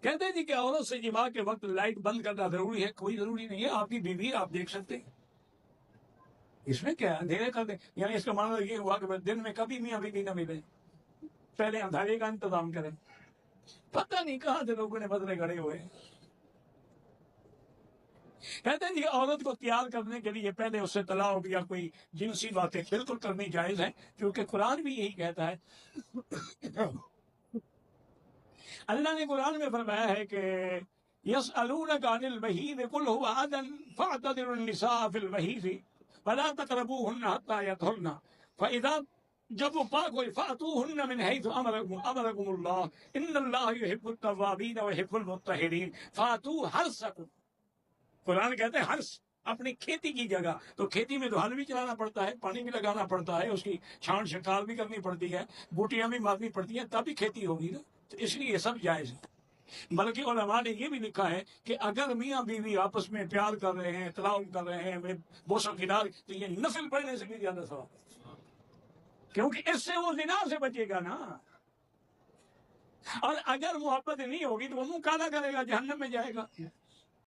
کہتے ہیں جی کہ عورت سے جماع کے وقت لائٹ بند کرنا ضروری ہے؟ کوئی ضروری نہیں ہے، آپ کی بیوی آپ دیکھ سکتے ہیں، اس میں کیا اندھیرے کر دیں؟ یعنی اس کا معنی یہ ہوا کہ دن میں کبھی میاں بیوی نہ ملے، پہلے اندھیرے کا انتظام کریں۔ پتہ نہیں کہاں سے لوگوں نے بدلے گھڑے ہوئے ہیں۔ کہتے ہیں جی عورت کو تیار کرنے کے لیے پہلے اس سے طلاق یا کوئی جنسی باتیں بالکل کرنی جائز ہیں، کیونکہ قرآن بھی یہی کہتا ہے۔ اللہ نے قرآن میں فرمایا ہے کہ یسألونک عن المحیض قل هو اذى فاعتزلوا النساء في المحیض ولا تقربوهن حتى يطهرن فاذا جب وہ پاک ہوئی فاتوهن من حيث امركم الله ان الله يحب التوابين ويحب المطهرين فاتوا حرثكم۔ قرآن کہتے ہیں حرث اپنی کھیتی کی جگہ، تو کھیتی میں تو ہل بھی چلانا پڑتا ہے، پانی بھی لگانا پڑتا ہے، اس کی چھان چھکال بھی کرنی پڑتی ہے، بوٹیاں بھی مارنی پڑتی ہیں، تب بھی کھیتی ہوگی نا، تو اس لیے یہ سب جائز ہے۔ بلکہ علماء نے یہ بھی لکھا ہے کہ اگر میاں بیوی آپس میں پیار کر رہے ہیں، تلاوم کر رہے ہیں، بوس و کنار، تو یہ نفل پڑھنے سے بھی زیادہ ثواب، کیونکہ اس سے وہ زنا سے بچے گا نا۔ اور اگر محبت نہیں ہوگی تو وہ منہ کالا کرے گا، جہنم میں جائے گا۔